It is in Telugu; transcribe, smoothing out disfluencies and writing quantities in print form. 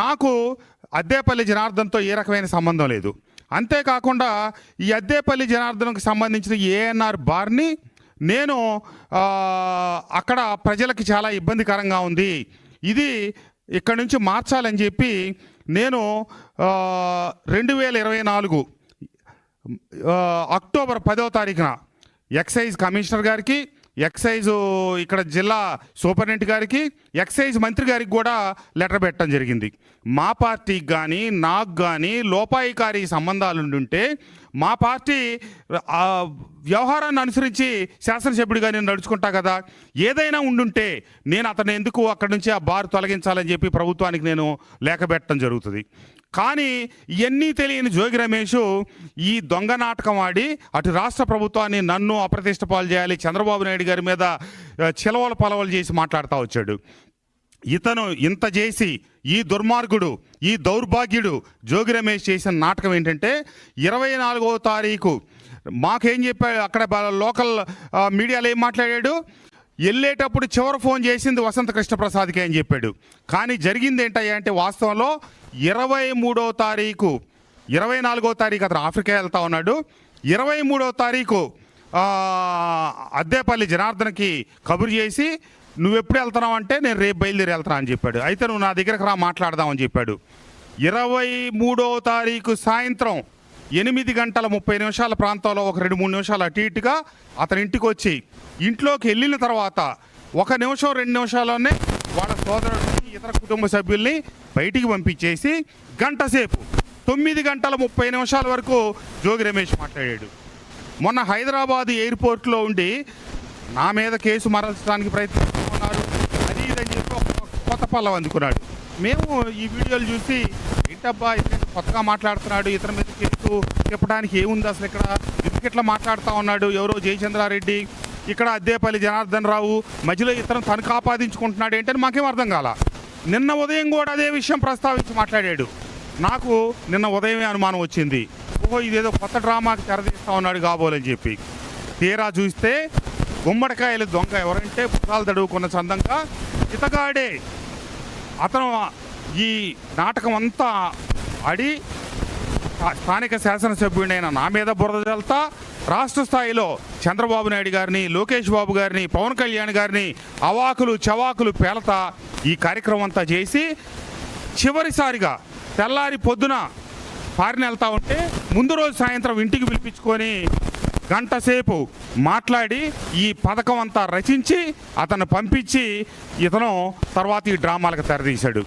నాకు అద్దేపల్లి జనార్దన్తో ఏ రకమైన సంబంధం లేదు. అంతేకాకుండా ఈ అద్దేపల్లి జనార్దన్కి సంబంధించిన ఏఎన్ఆర్ బార్ని నేను అక్కడ ప్రజలకి చాలా ఇబ్బందికరంగా ఉంది, ఇది ఇక్కడ నుంచి మార్చాలని చెప్పి నేను 2024 అక్టోబర్ 10వ తారీఖున ఎక్సైజ్ కమిషనర్ గారికి, ఎక్సైజ్ ఇక్కడ జిల్లా సూపరింటెండెంట్ గారికి, ఎక్సైజ్ మంత్రి గారికి కూడా లెటర్ పెట్టడం జరిగింది. మా పార్టీకి కానీ నాకు కానీ లోపాయికారి సంబంధాలు ఉంటే మా పార్టీ వ్యవహారాన్ని అనుసరించి శాసనసభ్యుడిగా నేను నడుచుకుంటా కదా, ఏదైనా ఉండుంటే నేను అతను ఎందుకు అక్కడి నుంచి ఆ బార్ తొలగించాలని చెప్పి ప్రభుత్వానికి నేను లేఖ పెట్టడం జరుగుతుంది. కానీ ఇవన్నీ తెలియని జోగి రమేష్ ఈ దొంగ నాటకం ఆడి అటు రాష్ట్ర ప్రభుత్వాన్ని నన్ను అప్రతిష్ట పాలు చేయాలి, చంద్రబాబు నాయుడు గారి మీద చిలవలు పలవలు చేసి మాట్లాడుతూ వచ్చాడు. ఇతను ఇంత చేసి ఈ దుర్మార్గుడు, ఈ దౌర్భాగ్యుడు జోగి రమేష్ చేసిన నాటకం ఏంటంటే 24వ తారీఖు మాకేం చెప్పాడు, అక్కడ లోకల్ మీడియాలో ఏం మాట్లాడాడు, వెళ్ళేటప్పుడు చివరి ఫోన్ చేసింది వసంత కృష్ణప్రసాద్కి అని చెప్పాడు. కానీ జరిగింది ఏంటయ్యా అంటే వాస్తవంలో 23వ తారీఖు 24వ తారీఖు అతను ఆఫ్రికా వెళ్తా ఉన్నాడు. 23వ తారీఖు అద్దేపల్లి జనార్దన్కి కబురు చేసి నువ్వు ఎప్పుడు వెళ్తున్నావు అంటే నేను రేపు బయలుదేరి వెళ్తున్నా అని చెప్పాడు. అయితే నువ్వు నా దగ్గరకు రా మాట్లాడదామని చెప్పాడు. 23వ తారీఖు సాయంత్రం 8:30 ప్రాంతంలో ఒక 2-3 నిమిషాలు అటు ఇటుగా అతని ఇంటికి వచ్చి ఇంట్లోకి వెళ్ళిన తర్వాత 1 నిమిషం 2 నిమిషాల్లోనే వాళ్ళ సోదరుడిని ఇతర కుటుంబ సభ్యుల్ని బయటికి పంపించేసి గంట సేపు 9:30 వరకు జోగి రమేష్ మాట్లాడాడు. మొన్న హైదరాబాద్ ఎయిర్పోర్ట్లో ఉండి నా మీద కేసు మరల్చడానికి ప్రయత్నిస్తున్నారు, అది ఇదని చెప్పి ఒక కొత్త పల్లవ అందుకున్నాడు. మేము ఈ వీడియోలు చూసి ఏంటబ్బా ఇతను కొత్తగా మాట్లాడుతున్నాడు, ఇతని మీద కేసు చెప్పడానికి ఏముంది అసలు, ఇక్కడ ఇట్లా మాట్లాడుతూ ఉన్నాడు, ఎవరో జయచంద్రారెడ్డి, ఇక్కడ అద్దేపల్లి జనార్దన్ రావు, మధ్యలో ఇతను తనకు ఆపాదించుకుంటున్నాడు ఏంటని మాకేం అర్థం కాల. నిన్న ఉదయం కూడా అదే విషయం ప్రస్తావించి మాట్లాడాడు. నాకు నిన్న ఉదయమే అనుమానం వచ్చింది, ఓహో ఇదేదో కొత్త డ్రామాకి తెరదీస్తా ఉన్నాడు కాబోలని చెప్పి. తీరా చూస్తే గుమ్మడికాయలు దొంగ ఎవరంటే పుస్తకాలు తడువుకున్న చందంగా ఇతగాడే. అతను ఈ నాటకం అంతా ఆడి స్థానిక శాసనసభ్యుడైన నా మీద బురద జల్తా రాష్ట్ర స్థాయిలో చంద్రబాబు నాయుడు గారిని, లోకేష్ బాబు గారిని, పవన్ కళ్యాణ్ గారిని అవాకులు చవాకులు పేలతా ఈ కార్యక్రమం అంతా చేసి చివరిసారిగా తెల్లారి పొద్దున ఫారిన్ వెళ్తా ఉంటే ముందు రోజు సాయంత్రం ఇంటికి పిలిపించుకొని గంట సేపు మాట్లాడి ఈ పథకం అంతా రచించి అతను పంపించి ఇతను తర్వాత ఈ డ్రామాలకు తెరదీశాడు.